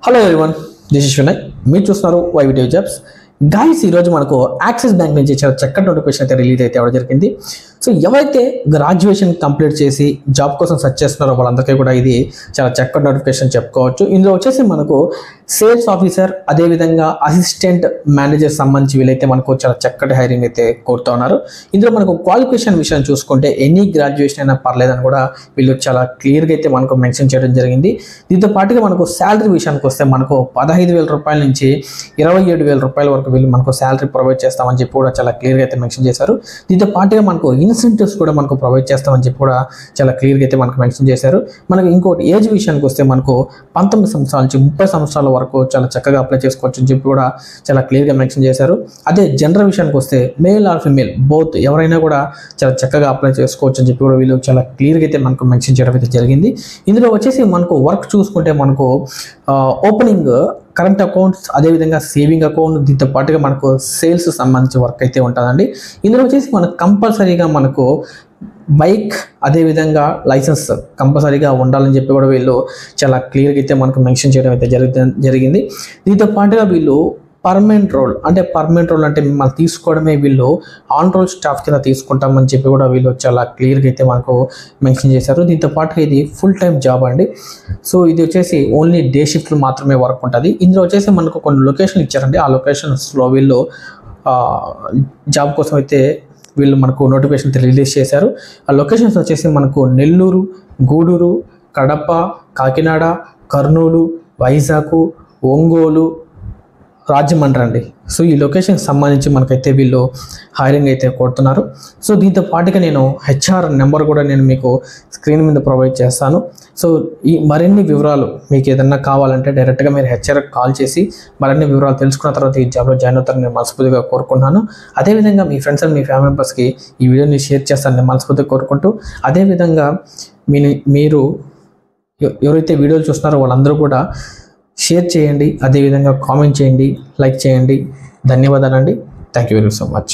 Hello everyone, this is Vinay. మీరు చూస్తున్నారు వైవిడియో jobs. Guys, ఈరోజు మనకు యాక్సిస్ బ్యాంక్ నుంచి చాలా చక్కటి నోటిఫికేషన్ అయితే రిలీజ్ అయితే అవ్వడం జరిగింది. సో ఎవరైతే గ్రాడ్యుయేషన్ కంప్లీట్ చేసి జాబ్ కోసం సెర్చ్ చేస్తున్నారో వాళ్ళందరికీ కూడా ఇది చాలా చక్కటి నోటిఫికేషన్ చెప్పుకోవచ్చు. ఇందులో వచ్చేసి మనకు సేల్స్ ఆఫీసర్, అదేవిధంగా అసిస్టెంట్ మేనేజర్ సంబంధించి వీళ్ళైతే మనకు చాలా చక్కటి హైరింగ్ అయితే కోరుతూ ఉన్నారు. ఇందులో మనకు క్వాలిఫికేషన్ విషయం చూసుకుంటే ఎనీ గ్రాడ్యుయేషన్ అయినా పర్లేదని కూడా వీళ్ళు చాలా క్లియర్గా అయితే మనకు మెన్షన్ చేయడం జరిగింది. దీంతో పాటుగా మనకు శాలరీ విషయానికి వస్తే మనకు 15,000 రూపాయల నుంచి 27,000 రూపాయల వరకు వీళ్ళు మనకు శాలరీ ప్రొవైడ్ చేస్తామని చెప్పి కూడా చాలా క్లియర్గా అయితే మెన్షన్ చేశారు. దీంతో పాటుగా మనకు ఇన్సెంటివ్స్ కూడా మనకు ప్రొవైడ్ చేస్తామని చెప్పి కూడా చాలా క్లియర్గా అయితే మనకు మెన్షన్ చేశారు. మనకు ఇంకోటి ఏజ్ విషయానికి వస్తే మనకు 19 సంవత్సరాల నుంచి 30 సంవత్సరాల వరకు చాలా చక్కగా అప్లై చేసుకోవచ్చు అని చెప్పి కూడా చాలా క్లియర్గా మెన్షన్ చేశారు. అదే జెండర్ విషయానికి వస్తే మేల్ ఆర్ ఫిమేల్ బోత్ ఎవరైనా కూడా చాలా చక్కగా అప్లై చేసుకోవచ్చు అని చెప్పి కూడా వీళ్ళు చాలా క్లియర్గా అయితే మనకు మెన్షన్ చేయడం అయితే జరిగింది. ఇందులో వచ్చేసి మనకు వర్క్ చూసుకుంటే మనకు ఓపెనింగ్ కరెంట్ అకౌంట్స్, అదేవిధంగా సేవింగ్ అకౌంట్, దీంతో పాటుగా మనకు సేల్స్ సంబంధించి వర్క్ అయితే ఉంటుందండి. ఇందులో వచ్చేసి మనకు కంపల్సరీగా మనకు బైక్, అదేవిధంగా లైసెన్స్ కంపల్సరీగా ఉండాలని చెప్పి కూడా వీళ్ళు చాలా క్లియర్గా అయితే మనకు మెన్షన్ చేయడం అయితే జరిగింది. దీంతో పాటుగా వీళ్ళు పర్మనెంట్ రోల్ అంటే మిమ్మల్ని తీసుకోవడమే వీళ్ళు ఆన్ రోల్ స్టాఫ్ కింద తీసుకుంటామని చెప్పి కూడా వీళ్ళు చాలా క్లియర్గా అయితే మనకు మెన్షన్ చేశారు. దీంతో పాటుగా ఇది ఫుల్ టైం జాబ్ అండి. సో ఇది వచ్చేసి ఓన్లీ డే షిఫ్ట్లు మాత్రమే వర్క్ ఉంటుంది. ఇందులో వచ్చేసి మనకు కొన్ని లొకేషన్లు ఇచ్చారండి. ఆ లొకేషన్స్లో వీళ్ళు జాబ్ కోసం అయితే వీళ్ళు మనకు నోటిఫికేషన్ రిలీజ్ చేశారు. ఆ లొకేషన్స్ వచ్చేసి మనకు నెల్లూరు, గూడూరు, కడప, కాకినాడ, కర్నూలు, వైజాగ్, ఒంగోలు, రాజమండ్రి అండి. సో ఈ లొకేషన్కి సంబంధించి మనకైతే వీళ్ళు హైరింగ్ అయితే కోరుతున్నారు. సో దీంతో పాటుగా నేను హెచ్ఆర్ నెంబర్ కూడా నేను మీకు స్క్రీన్ మీద ప్రొవైడ్ చేస్తాను. సో ఈ మరిన్ని వివరాలు మీకు ఏదన్నా కావాలంటే డైరెక్ట్గా మీరు హెచ్ఆర్కి కాల్ చేసి మరిన్ని వివరాలు తెలుసుకున్న తర్వాత ఈ జాబ్లో జాయిన్ అవుతారని నేను మనస్ఫూర్తిగా కోరుకుంటున్నాను. అదేవిధంగా మీ ఫ్రెండ్స్ అండ్ మీ ఫ్యామిలీ మెంబర్స్కి ఈ వీడియోని షేర్ చేస్తానని మనస్ఫూర్తిగా కోరుకుంటూ, అదేవిధంగా మీరు ఎవరైతే వీడియోలు చూస్తున్నారో వాళ్ళందరూ కూడా షేర్ చేయండి, అదేవిధంగా కామెంట్ చేయండి, లైక్ చేయండి. ధన్యవాదాలండి. Thank you very so much.